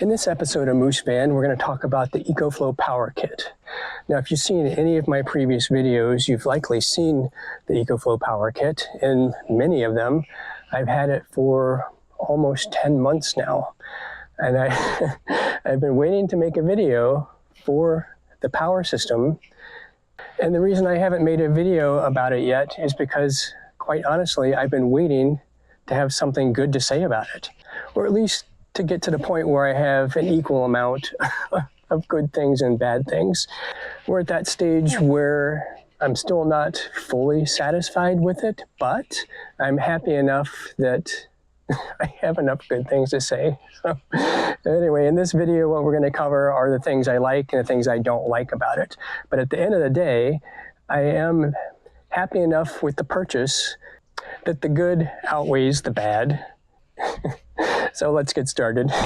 In this episode of Moose Van, we're going to talk about the EcoFlow Power Kit. Now, if you've seen any of my previous videos, you've likely seen the EcoFlow Power Kit. In many of them, I've had it for almost 10 months now. And I've been waiting to make a video for the power system. And the reason I haven't made a video about it yet is because, quite honestly, I've been waiting to have something good to say about it. Or at least to get to the point where I have an equal amount of good things and bad things. We're at that stage where I'm still not fully satisfied with it, but I'm happy enough that I have enough good things to say. So anyway, in this video, what we're going to cover are the things I like and the things I don't like about it. But at the end of the day, I am happy enough with the purchase that the good outweighs the bad. So let's get started. All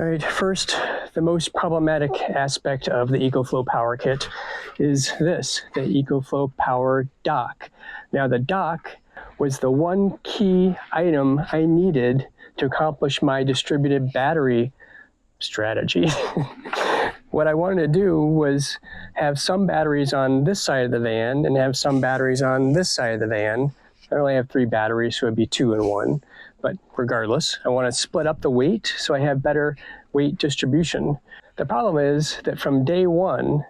right, first, the most problematic aspect of the EcoFlow Power Kit is this, the EcoFlow Power Dock. Now, the dock was the one key item I needed to accomplish my distributed battery strategy. What I wanted to do was have some batteries on this side of the van and have some batteries on this side of the van. I only have 3 batteries, so it'd be 2 in 1. But regardless, I want to split up the weight so I have better weight distribution. The problem is that from day one,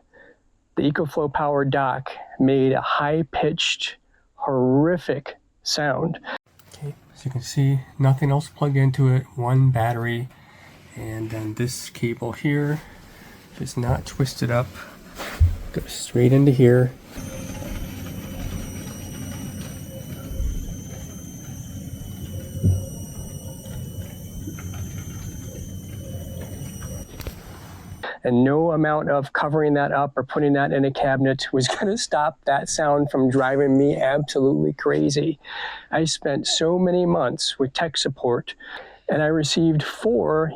the EcoFlow Power Dock made a high-pitched, horrific sound. Okay, as you can see, nothing else plugged into it, one battery, and then this cable here is not twisted up, goes straight into here. And no amount of covering that up or putting that in a cabinet was going to stop that sound from driving me absolutely crazy. I spent so many months with tech support, and I received 4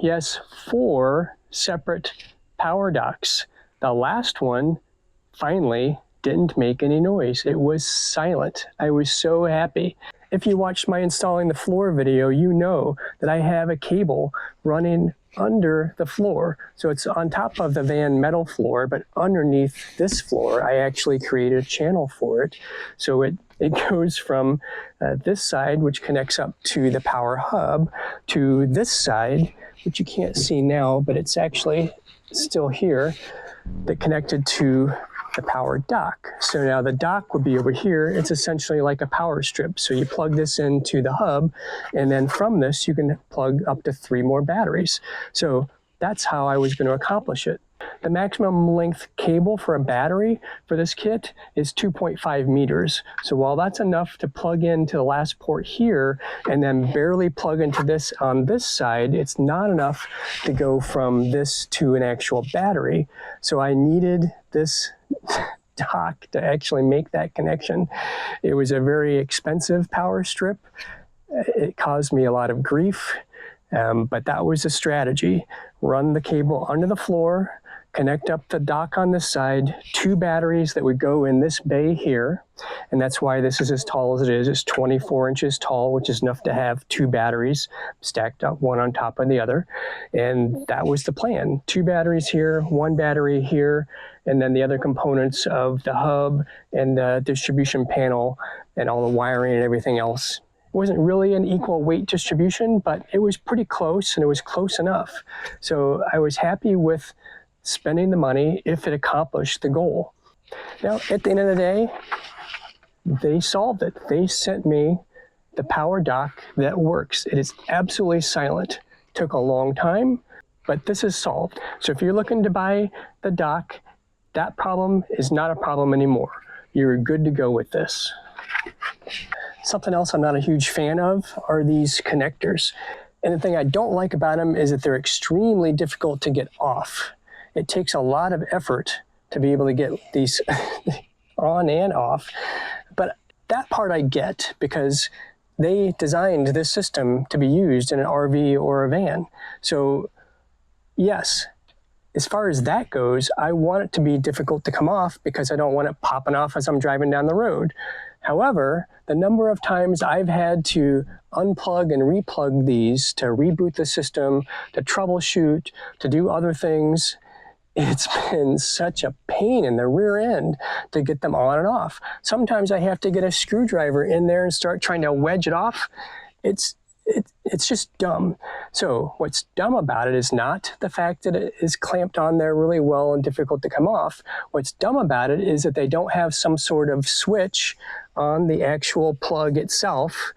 separate power docks. The last one finally didn't make any noise. It was silent. I was so happy. If you watched my installing the floor video, you know that I have a cable running under the floor. So it's on top of the van metal floor, but underneath this floor, I actually created a channel for it. So it goes from this side, which connects up to the power hub, to this side, which you can't see now, but it's actually still here, that connected to the power dock. So now the dock would be over here. It's essentially like a power strip. So you plug this into the hub, and then from this, you can plug up to 3 more batteries. So that's how I was going to accomplish it. The maximum length cable for a battery for this kit is 2.5 meters. So while that's enough to plug into the last port here and then barely plug into this on this side, it's not enough to go from this to an actual battery. So I needed this dock to actually make that connection. It was a very expensive power strip. It caused me a lot of grief, but that was a strategy. Run the cable under the floor, connect up the dock on this side, 2 batteries that would go in this bay here, and that's why this is as tall as it is. It's 24 inches tall, which is enough to have 2 batteries stacked up, one on top of the other, and that was the plan. 2 batteries here, 1 battery here, and then the other components of the hub and the distribution panel and all the wiring and everything else. It wasn't really an equal weight distribution, but it was pretty close, and it was close enough. So I was happy with spending the money if it accomplished the goal. Now, at the end of the day, they solved it. They sent me the power dock that works. It is absolutely silent. Took a long time, but this is solved. So if you're looking to buy the dock, that problem is not a problem anymore. You're good to go with this. Something else I'm not a huge fan of are these connectors. And the thing I don't like about them is that they're extremely difficult to get off. It takes a lot of effort to be able to get these on and off. But that part I get because they designed this system to be used in an RV or a van. So yes, as far as that goes, I want it to be difficult to come off because I don't want it popping off as I'm driving down the road. However, the number of times I've had to unplug and replug these to reboot the system, to troubleshoot, to do other things, it's been such a pain in the rear end to get them on and off. Sometimes I have to get a screwdriver in there and start trying to wedge it off. It's just dumb. So what's dumb about it is not the fact that it is clamped on there really well and difficult to come off. What's dumb about it is that they don't have some sort of switch on the actual plug itself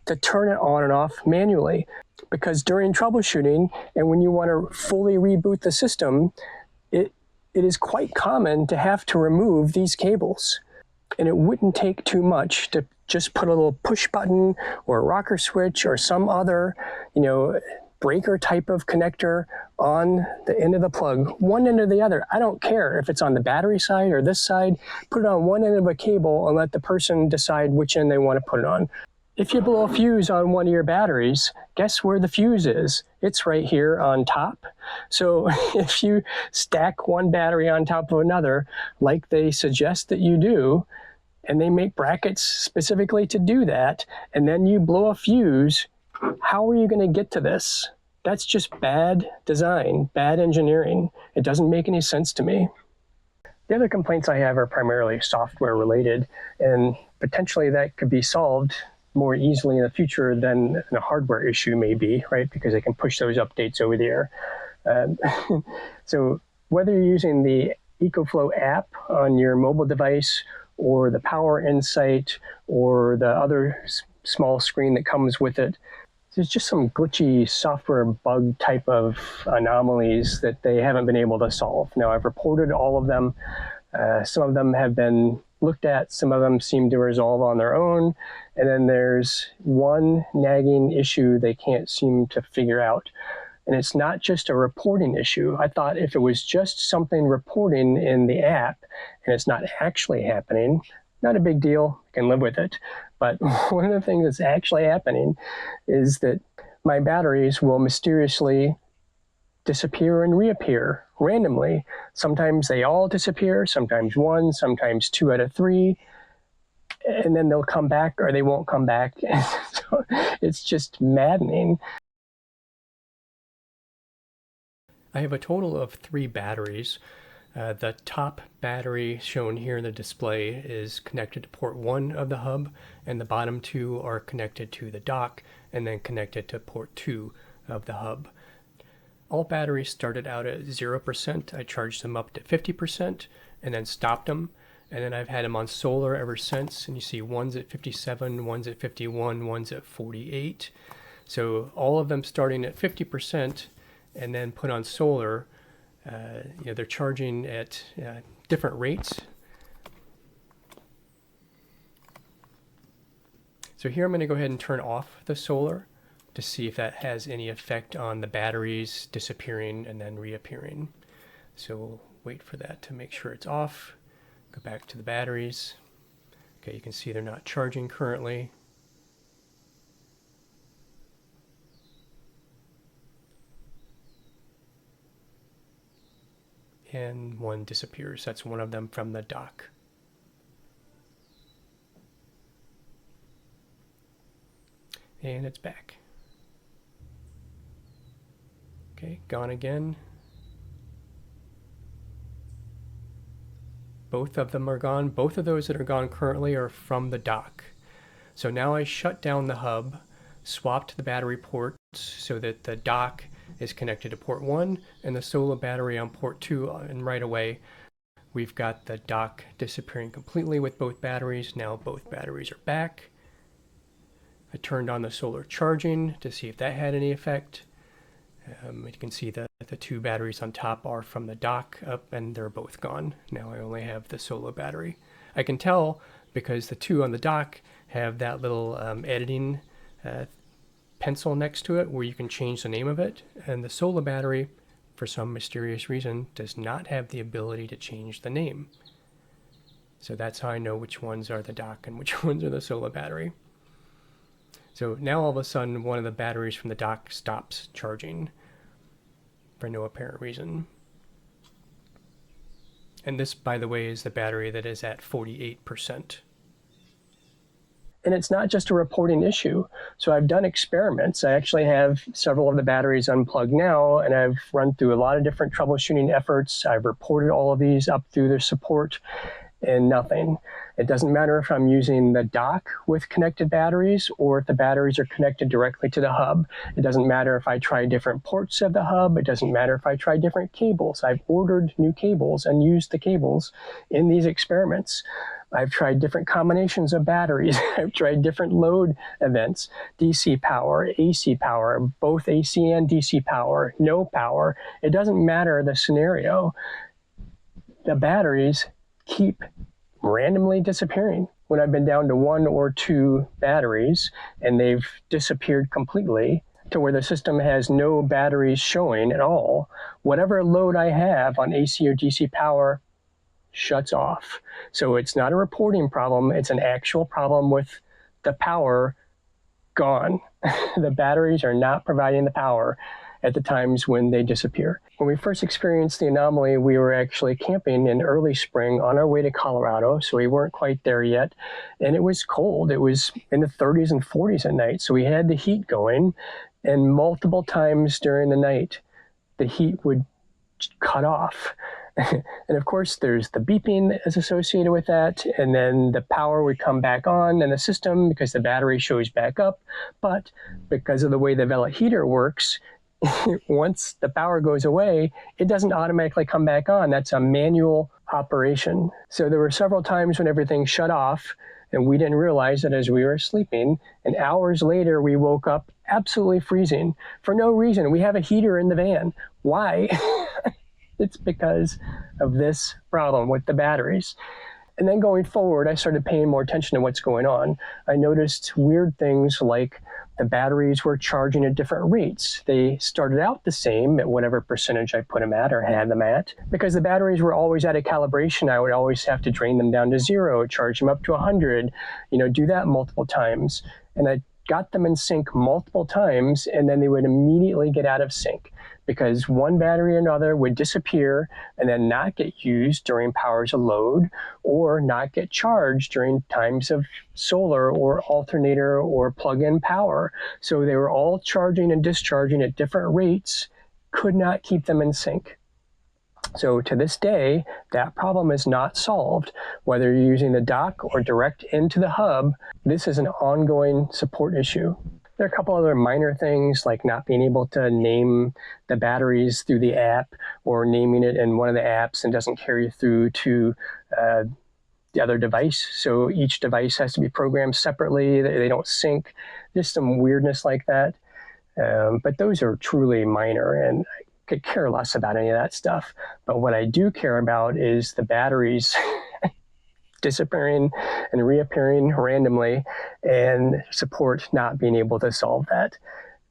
to turn it on and off manually. Because during troubleshooting and when you want to fully reboot the system, it is quite common to have to remove these cables. And it wouldn't take too much to just put a little push button or a rocker switch or some other, breaker type of connector on the end of the plug, one end or the other. I don't care if it's on the battery side or this side. Put it on one end of a cable and let the person decide which end they want to put it on. If you blow a fuse on one of your batteries, guess where the fuse is? It's right here on top. So if you stack one battery on top of another, like they suggest that you do, and they make brackets specifically to do that, and then you blow a fuse, how are you going to get to this? That's just bad design, bad engineering. It doesn't make any sense to me. The other complaints I have are primarily software related, and potentially that could be solved more easily in the future than a hardware issue may be, right? Because they can push those updates over the air. So whether you're using the EcoFlow app on your mobile device or the Power Insight or the other small screen that comes with it, there's just some glitchy software bug type of anomalies that they haven't been able to solve. Now, I've reported all of them. Some of them have been looked at, some of them seem to resolve on their own, and then there's one nagging issue they can't seem to figure out. And it's not just a reporting issue. I thought if it was just something reporting in the app and it's not actually happening, not a big deal, I can live with it. But one of the things that's actually happening is that my batteries will mysteriously disappear and reappear randomly. Sometimes they all disappear, sometimes one, sometimes 2 out of 3, and then they'll come back or they won't come back. So it's just maddening. I have a total of 3 batteries. The top battery shown here in the display is connected to port 1 of the hub, and the bottom 2 are connected to the dock and then connected to port 2 of the hub. All batteries started out at 0%. I charged them up to 50% and then stopped them. And then I've had them on solar ever since. And you see one's at 57, one's at 51, one's at 48. So all of them starting at 50% and then put on solar, they're charging at different rates. So here I'm going to go ahead and turn off the solar to see if that has any effect on the batteries disappearing and then reappearing. So we'll wait for that to make sure it's off. Go back to the batteries. Okay, you can see they're not charging currently. And one disappears. That's one of them from the dock. And it's back. Okay, gone again. Both of them are gone. Both of those that are gone currently are from the dock. So now I shut down the hub, swapped the battery ports so that the dock is connected to port 1 and the solar battery on port 2, and right away we've got the dock disappearing completely with both batteries. Now both batteries are back. I turned on the solar charging to see if that had any effect. You can see the 2 batteries on top are from the dock up, and they're both gone. Now I only have the solar battery. I can tell because the 2 on the dock have that little editing pencil next to it where you can change the name of it, and the solar battery, for some mysterious reason, does not have the ability to change the name. So that's how I know which ones are the dock and which ones are the solar battery. So now all of a sudden one of the batteries from the dock stops charging for no apparent reason. And this, by the way, is the battery that is at 48%. And it's not just a reporting issue. So I've done experiments. I actually have several of the batteries unplugged now, and I've run through a lot of different troubleshooting efforts. I've reported all of these up through their support, and nothing. It doesn't matter if I'm using the dock with connected batteries or if the batteries are connected directly to the hub. It doesn't matter if I try different ports of the hub. It doesn't matter if I try different cables. I've ordered new cables and used the cables in these experiments. I've tried different combinations of batteries. I've tried different load events, DC power, AC power, both AC and DC power, no power. It doesn't matter the scenario. The batteries keep randomly disappearing. When I've been down to 1 or 2 batteries and they've disappeared completely to where the system has no batteries showing at all, whatever load I have on AC or DC power shuts off. So it's not a reporting problem, it's an actual problem with the power gone. The batteries are not providing the power at the times when they disappear. When we first experienced the anomaly, we were actually camping in early spring on our way to Colorado, so we weren't quite there yet. And it was cold. It was in the 30s and 40s at night, so we had the heat going, and multiple times during the night, the heat would cut off. And of course, there's the beeping that is associated with that, and then the power would come back on in the system because the battery shows back up. But because of the way the velvet heater works, once the power goes away, it doesn't automatically come back on. That's a manual operation. So there were several times when everything shut off, and we didn't realize that as we were sleeping, and hours later we woke up absolutely freezing for no reason. We have a heater in the van. Why? It's because of this problem with the batteries. And then going forward, I started paying more attention to what's going on. I noticed weird things like the batteries were charging at different rates. They started out the same at whatever percentage I put them at or had them at. Because the batteries were always out of calibration, I would always have to drain them down to 0, charge them up to 100, do that multiple times. And I got them in sync multiple times, and then they would immediately get out of sync because one battery or another would disappear and then not get used during powers of load or not get charged during times of solar or alternator or plug-in power. So they were all charging and discharging at different rates, could not keep them in sync. So to this day, that problem is not solved. Whether you're using the dock or direct into the hub, this is an ongoing support issue. There are a couple other minor things like not being able to name the batteries through the app or naming it in one of the apps and doesn't carry through to the other device. So each device has to be programmed separately. They don't sync. There's some weirdness like that. But those are truly minor, and I could care less about any of that stuff. But what I do care about is the batteries disappearing and reappearing randomly, and support not being able to solve that.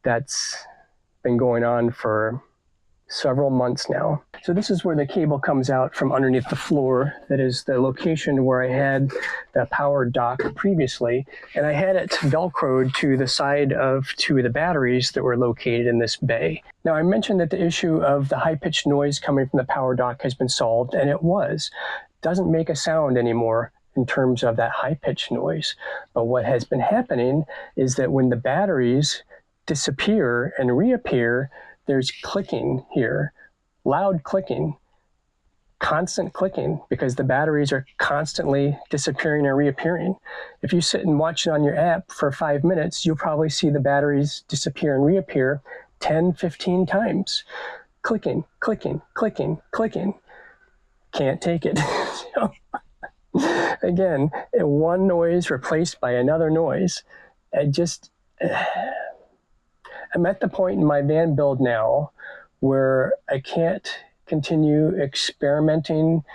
That's been going on for several months now. So this is where the cable comes out from underneath the floor. That is the location where I had the power dock previously, and I had it velcroed to the side of 2 of the batteries that were located in this bay. Now I mentioned that the issue of the high-pitched noise coming from the power dock has been solved, and it was. Doesn't make a sound anymore in terms of that high-pitched noise. But what has been happening is that when the batteries disappear and reappear, there's clicking here, loud clicking, constant clicking, because the batteries are constantly disappearing and reappearing. If you sit and watch it on your app for 5 minutes, you'll probably see the batteries disappear and reappear 10, 15 times. Clicking, clicking, clicking, clicking. Can't take it. So, again, one noise replaced by another noise. I'm at the point in my van build now where I can't continue experimenting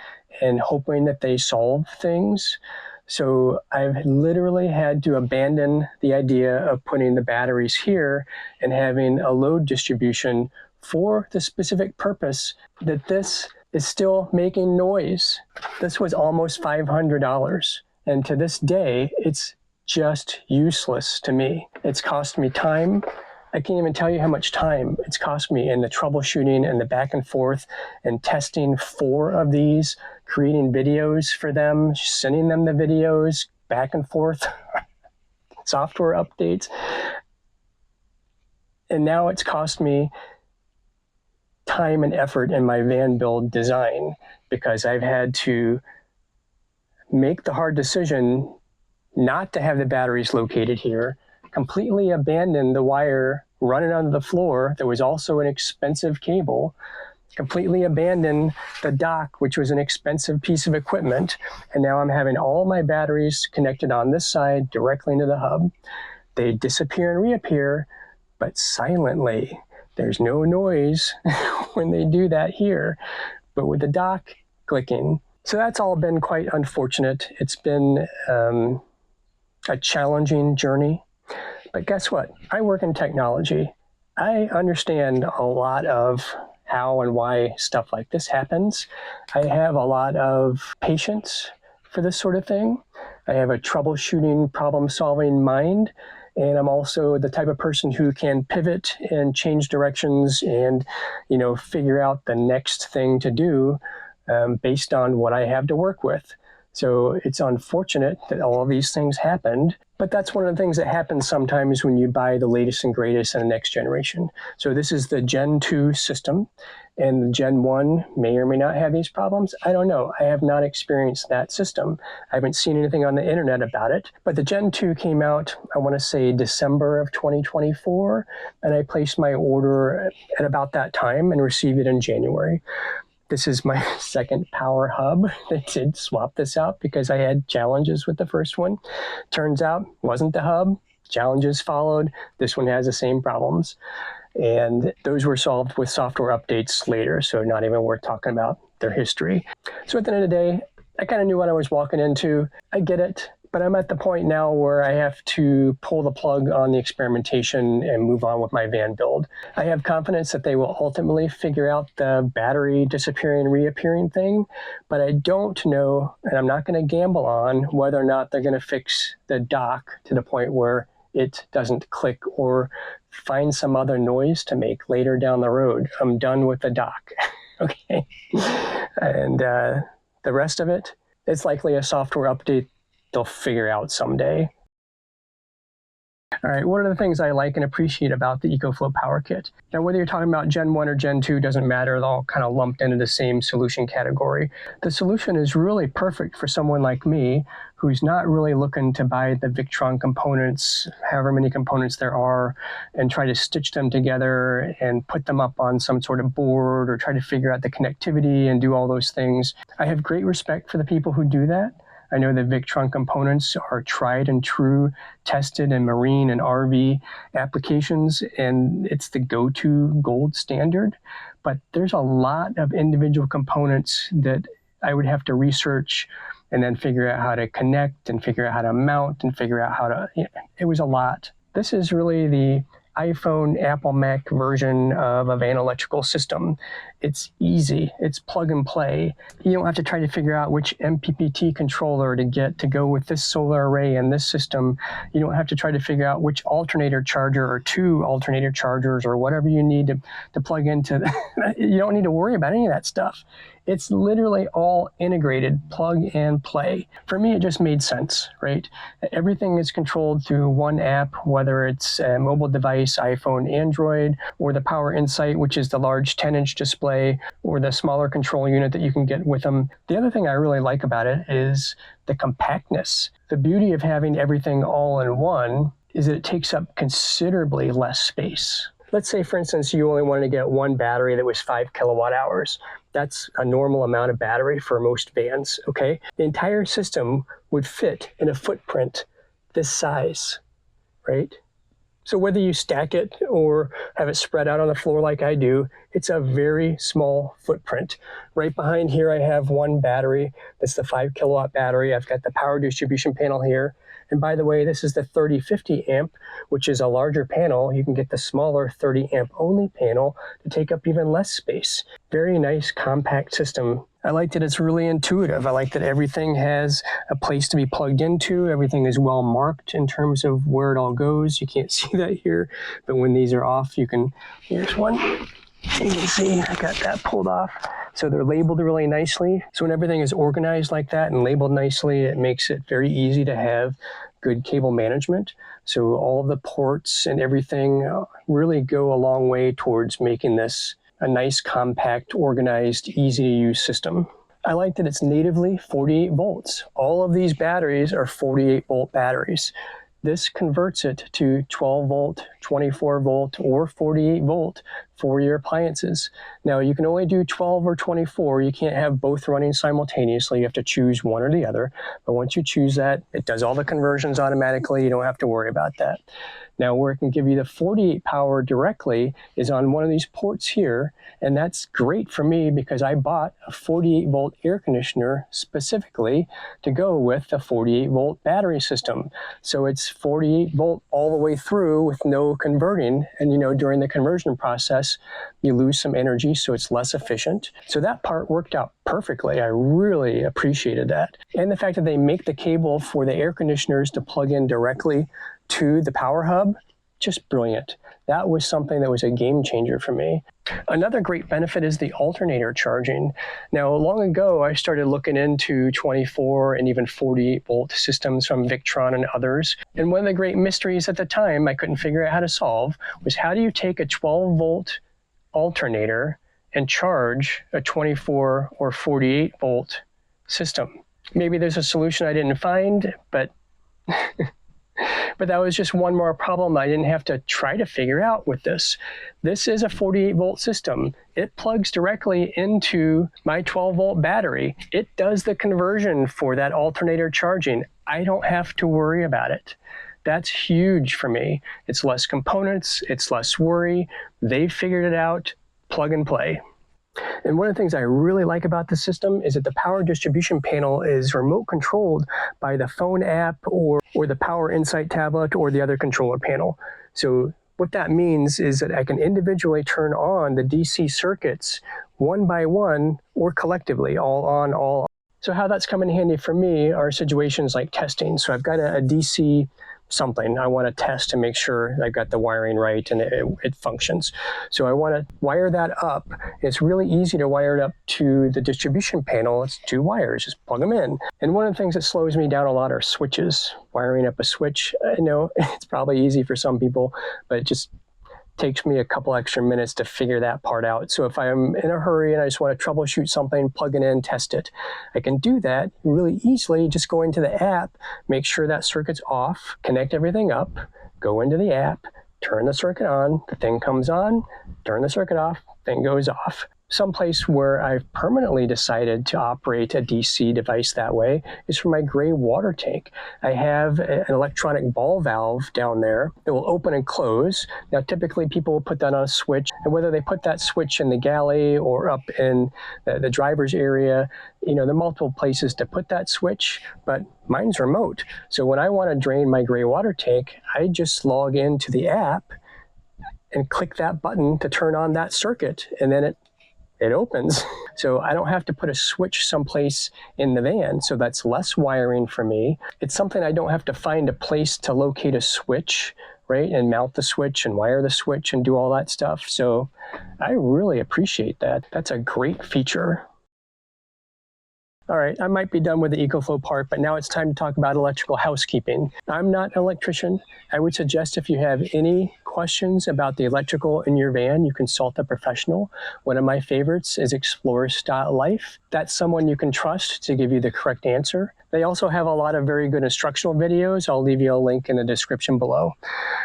and hoping that they solve things. So I've literally had to abandon the idea of putting the batteries here and having a load distribution for the specific purpose that this is still making noise. This was almost $500. And to this day, it's just useless to me. It's cost me time. I can't even tell you how much time it's cost me in the troubleshooting and the back and forth and testing 4 of these creating videos for them, sending them the videos back and forth, software updates. And now it's cost me time and effort in my van build design because I've had to make the hard decision not to have the batteries located here, completely abandon the wire running onto the floor that was also an expensive cable, completely abandon the dock, which was an expensive piece of equipment, and now I'm having all my batteries connected on this side directly into the hub. They disappear and reappear, but silently. There's no noise when they do that here, but with the dock clicking. So that's all been quite unfortunate. It's been a challenging journey, but guess what? I work in technology. I understand a lot of how and why stuff like this happens. I have a lot of patience for this sort of thing. I have a troubleshooting, problem-solving mind. And I'm also the type of person who can pivot and change directions and, figure out the next thing to do based on what I have to work with. So it's unfortunate that all of these things happened, but that's one of the things that happens sometimes when you buy the latest and greatest in the next generation. So this is the Gen 2 system, and the Gen 1 may or may not have these problems. I don't know. I have not experienced that system. I haven't seen anything on the internet about it, but the Gen 2 came out, I want to say December of 2024, and I placed my order at about that time and received it in January. This is my second power hub. They did swap this out because I had challenges with the first one. Turns out, wasn't the hub. Challenges followed. This one has the same problems. And those were solved with software updates later, so not even worth talking about their history. So at the end of the day, I kind of knew what I was walking into. I get it. But I'm at the point now where I have to pull the plug on the experimentation and move on with my van build. I have confidence that they will ultimately figure out the battery disappearing and reappearing thing, but I don't know, and I'm not going to gamble on whether or not they're going to fix the dock to the point where it doesn't click or find some other noise to make later down the road. I'm done with the dock, okay? And the rest of it, it's likely a software update they'll figure out someday. All right, one of the things I like and appreciate about the EcoFlow Power Kit. Now, whether you're talking about Gen 1 or Gen 2 doesn't matter, they're all kind of lumped into the same solution category. The solution is really perfect for someone like me who's not really looking to buy the Victron components, however many components there are, and try to stitch them together and put them up on some sort of board or try to figure out the connectivity and do all those things. I have great respect for the people who do that. I know the Victron components are tried and true, tested in marine and RV applications, and it's the go-to gold standard. But there's a lot of individual components that I would have to research and then figure out how to connect and figure out how to mount and figure out how to, it was a lot. This is really the iPhone, Apple, Mac version of a van electrical system. It's easy. It's plug and play. You don't have to try to figure out which MPPT controller to get to go with this solar array and this system. You don't have to try to figure out which alternator charger or two alternator chargers or whatever you need to plug into. You don't need to worry about any of that stuff. It's literally all integrated, plug and play. For me, it just made sense, right? Everything is controlled through one app, whether it's a mobile device, iPhone, Android, or the Power Insight, which is the large 10-inch display, or the smaller control unit that you can get with them. The other thing I really like about it is the compactness. The beauty of having everything all in one is that it takes up considerably less space. Let's say, for instance, you only wanted to get one battery that was 5 kilowatt hours. That's a normal amount of battery for most vans, okay? The entire system would fit in a footprint this size, right? So whether you stack it or have it spread out on the floor like I do, it's a very small footprint. Right behind here, I have one battery. That's the 5 kilowatt battery. I've got the power distribution panel here. And by the way, this is the 3050 amp, which is a larger panel. You can get the smaller 30 amp only panel to take up even less space. Very nice compact system. I like that it's really intuitive. I like that everything has a place to be plugged into. Everything is well marked in terms of where it all goes. You can't see that here, but when these are off, you can, here's one. You can see I got that pulled off. So they're labeled really nicely. So when everything is organized like that and labeled nicely, it makes it very easy to have good cable management. So all of the ports and everything really go a long way towards making this a nice, compact, organized, easy to use system. I like that it's natively 48 volts. All of these batteries are 48 volt batteries. This converts it to 12 volt, 24 volt, or 48 volt for your appliances. Now you can only do 12 or 24. You can't have both running simultaneously. You have to choose one or the other. But once you choose that, it does all the conversions automatically. You don't have to worry about that. Now where it can give you the 48 power directly is on one of these ports here. And that's great for me because I bought a 48 volt air conditioner specifically to go with the 48 volt battery system. So it's 48 volt all the way through with no converting. And during the conversion process, you lose some energy, so it's less efficient. So that part worked out perfectly. I really appreciated that. And the fact that they make the cable for the air conditioners to plug in directly to the power hub, just brilliant. That was something that was a game changer for me. Another great benefit is the alternator charging. Now, long ago, I started looking into 24 and even 48 volt systems from Victron and others. And one of the great mysteries at the time I couldn't figure out how to solve was how do you take a 12 volt alternator and charge a 24 or 48 volt system? Maybe there's a solution I didn't find, but but that was just one more problem I didn't have to try to figure out with this. This is a 48 volt system. It plugs directly into my 12 volt battery. It does the conversion for that alternator charging. I don't have to worry about it. That's huge for me. It's less components, it's less worry. They've figured it out, plug and play. And one of the things I really like about the system is that the power distribution panel is remote controlled by the phone app or the Power Insight tablet or the other controller panel. So what that means is that I can individually turn on the DC circuits one by one or collectively, all on, all off. So how that's come in handy for me are situations like testing. So I've got a DC something I want to test to make sure I've got the wiring right and it functions. So I want to wire that up. It's really easy to wire it up to the distribution panel. It's 2 wires, just plug them in. And one of the things that slows me down a lot are switches. Wiring up a switch, I know it's probably easy for some people, but it just takes me a couple extra minutes to figure that part out. So if I'm in a hurry and I just want to troubleshoot something, plug it in, test it, I can do that really easily. Just go into the app, make sure that circuit's off, connect everything up, go into the app, turn the circuit on, the thing comes on, turn the circuit off, thing goes off. Someplace where I've permanently decided to operate a DC device that way is for my gray water tank. I have an electronic ball valve down there that will open and close. Now, typically people will put that on a switch, and whether they put that switch in the galley or up in the driver's area, there are multiple places to put that switch, but mine's remote. So when I want to drain my gray water tank, I just log into the app and click that button to turn on that circuit, and then it opens. So I don't have to put a switch someplace in the van, so that's less wiring for me. It's something I don't have to find a place to locate a switch, right, and mount the switch and wire the switch and do all that stuff. So I really appreciate that. That's a great feature. All right, I might be done with the EcoFlow part, but now it's time to talk about electrical housekeeping. I'm not an electrician. I would suggest if you have any questions about the electrical in your van, you consult a professional. One of my favorites is Explorers.life. That's someone you can trust to give you the correct answer. They also have a lot of very good instructional videos. I'll leave you a link in the description below.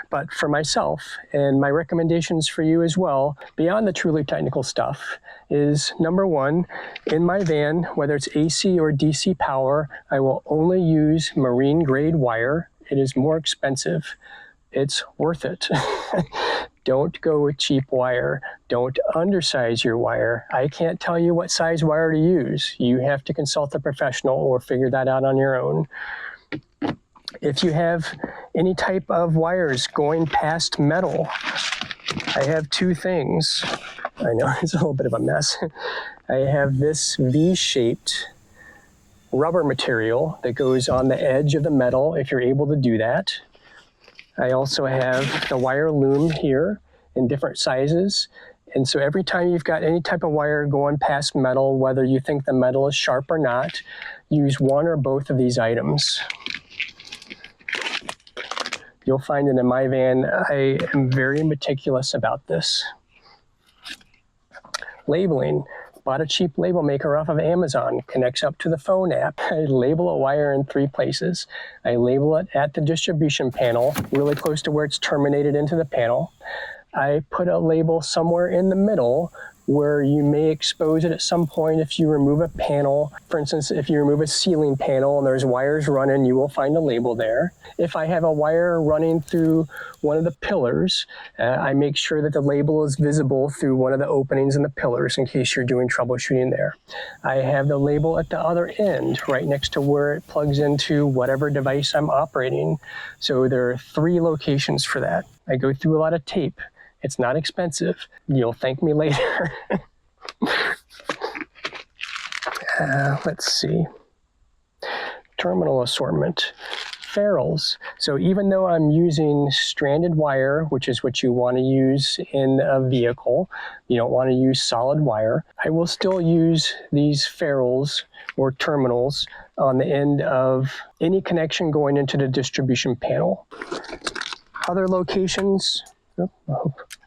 But for myself, and my recommendations for you as well, beyond the truly technical stuff, is number one, in my van, whether it's AC or DC power, I will only use marine grade wire. It is more expensive. It's worth it. Don't go with cheap wire. Don't undersize your wire. I can't tell you what size wire to use. You have to consult a professional or figure that out on your own. If you have any type of wires going past metal, I have 2 things. I know it's a little bit of a mess. I have this V-shaped rubber material that goes on the edge of the metal if you're able to do that. I also have the wire loom here in different sizes, And so every time you've got any type of wire going past metal, whether you think the metal is sharp or not, use one or both of these items. You'll find that in my van, I am very meticulous about this. Labeling. Bought a cheap label maker off of Amazon, connects up to the phone app. I label a wire in 3 places. I label it at the distribution panel, really close to where it's terminated into the panel. I put a label somewhere in the middle where you may expose it at some point if you remove a panel. For instance, if you remove a ceiling panel and there's wires running, you will find a label there. If I have a wire running through one of the pillars, I make sure that the label is visible through one of the openings in the pillars in case you're doing troubleshooting there. I have the label at the other end, right next to where it plugs into whatever device I'm operating. So there are 3 locations for that. I go through a lot of tape. It's not expensive. You'll thank me later. Let's see. Terminal assortment. Ferrules. So even though I'm using stranded wire, which is what you want to use in a vehicle, you don't want to use solid wire, I will still use these ferrules or terminals on the end of any connection going into the distribution panel. Other locations,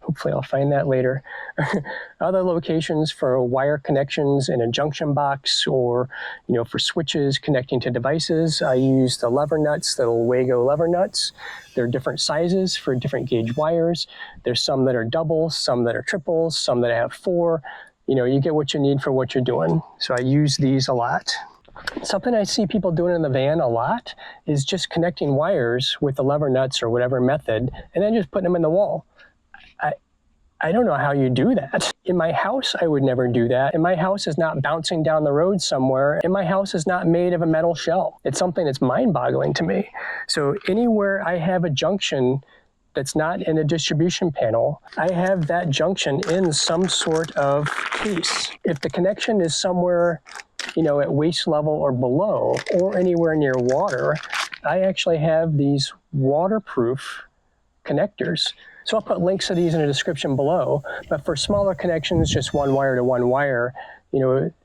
hopefully I'll find that later. Other locations for wire connections in a junction box or, for switches connecting to devices, I use the lever nuts, the little Wago lever nuts. They're different sizes for different gauge wires. There's some that are doubles, some that are triples, some that have 4. You get what you need for what you're doing. So I use these a lot. Something I see people doing in the van a lot is just connecting wires with the lever nuts or whatever method, and then just putting them in the wall. I don't know how you do that. In my house, I would never do that. And my house is not bouncing down the road somewhere. And my house is not made of a metal shell. It's something that's mind-boggling to me. So anywhere I have a junction that's not in a distribution panel, I have that junction in some sort of case. If the connection is somewhere at waist level or below, or anywhere near water, I actually have these waterproof connectors. So I'll put links to these in the description below, but for smaller connections, just one wire to one wire,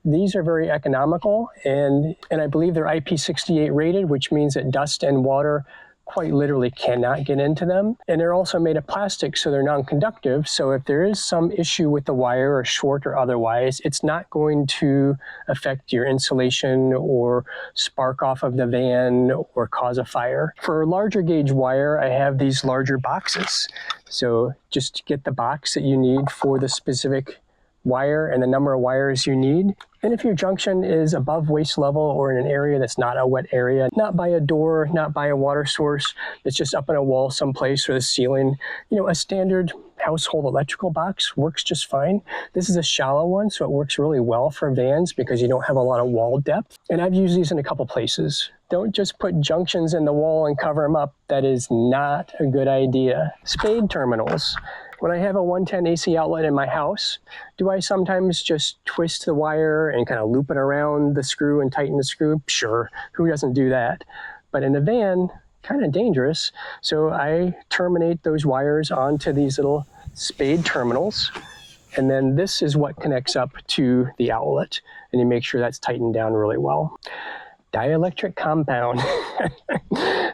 these are very economical, and I believe they're IP68 rated, which means that dust and water quite literally cannot get into them. And they're also made of plastic, so they're non-conductive. So if there is some issue with the wire or short or otherwise, it's not going to affect your insulation or spark off of the van or cause a fire. For larger gauge wire, I have these larger boxes. So just get the box that you need for the specific wire and the number of wires you need. And if your junction is above waist level or in an area that's not a wet area, not by a door, not by a water source, it's just up in a wall someplace or the ceiling, a standard household electrical box works just fine. This is a shallow one, so it works really well for vans because you don't have a lot of wall depth. And I've used these in a couple places. Don't just put junctions in the wall and cover them up. That is not a good idea. Spade terminals. When I have a 110 AC outlet in my house, do I sometimes just twist the wire and kind of loop it around the screw and tighten the screw? Sure, who doesn't do that? But in a van, kind of dangerous. So I terminate those wires onto these little spade terminals. And then this is what connects up to the outlet. And you make sure that's tightened down really well. Dielectric compound.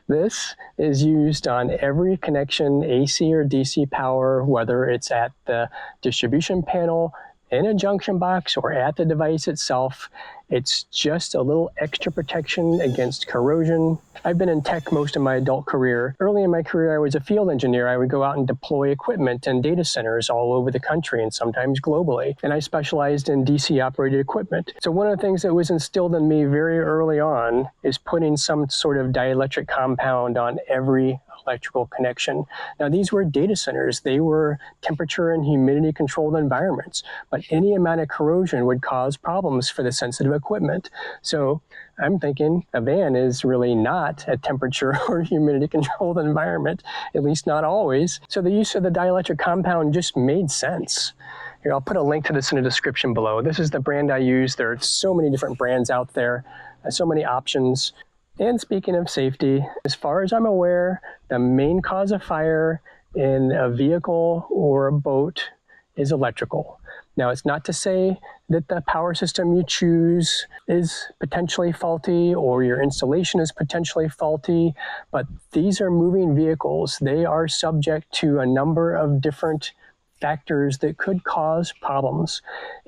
This is used on every connection, AC or DC power, whether it's at the distribution panel, in a junction box, or at the device itself. It's just a little extra protection against corrosion. I've been in tech most of my adult career. Early in my career, I was a field engineer. I would go out and deploy equipment in data centers all over the country and sometimes globally. And I specialized in DC operated equipment. So one of the things that was instilled in me very early on is putting some sort of dielectric compound on every electrical connection. Now, these were data centers. They were temperature and humidity controlled environments, but any amount of corrosion would cause problems for the sensitive equipment. So I'm thinking a van is really not a temperature or humidity controlled environment, at least not always. So the use of the dielectric compound just made sense. Here, I'll put a link to this in the description below. This is the brand I use. There are so many different brands out there, so many options. And speaking of safety, as far as I'm aware, the main cause of fire in a vehicle or a boat is electrical. Now, it's not to say that the power system you choose is potentially faulty or your installation is potentially faulty, but these are moving vehicles. They are subject to a number of different factors that could cause problems.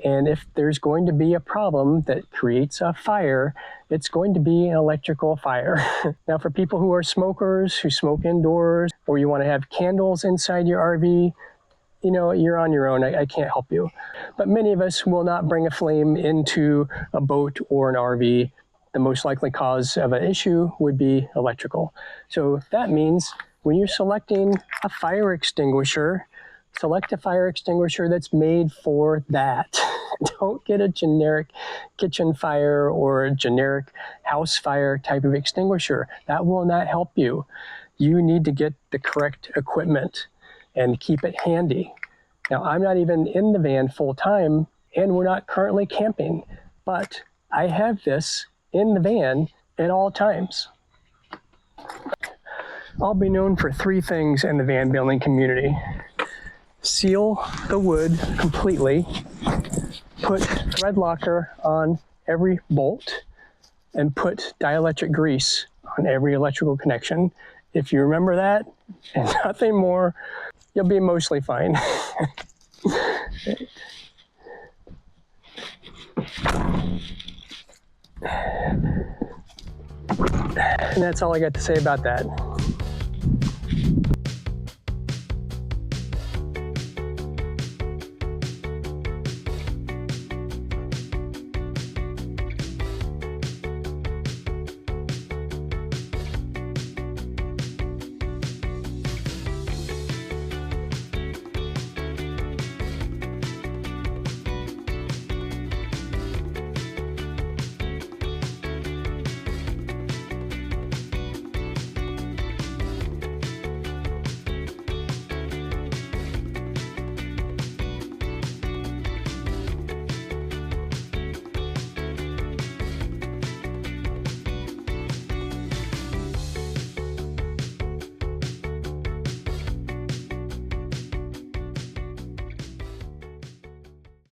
And if there's going to be a problem that creates a fire, it's going to be an electrical fire. Now, for people who are smokers, who smoke indoors, or you want to have candles inside your RV, you know, you're on your own. I can't help you. But many of us will not bring a flame into a boat or an RV. The most likely cause of an issue would be electrical. So that means when you're selecting a fire extinguisher, select a fire extinguisher that's made for that. Don't get a generic kitchen fire or a generic house fire type of extinguisher. That will not help you. You need to get the correct equipment and keep it handy. Now, I'm not even in the van full time, and we're not currently camping, but I have this in the van at all times. I'll be known for 3 things in the van building community. Seal the wood completely, put thread locker on every bolt, and put dielectric grease on every electrical connection. If you remember that and nothing more, you'll be mostly fine. And that's all I got to say about that.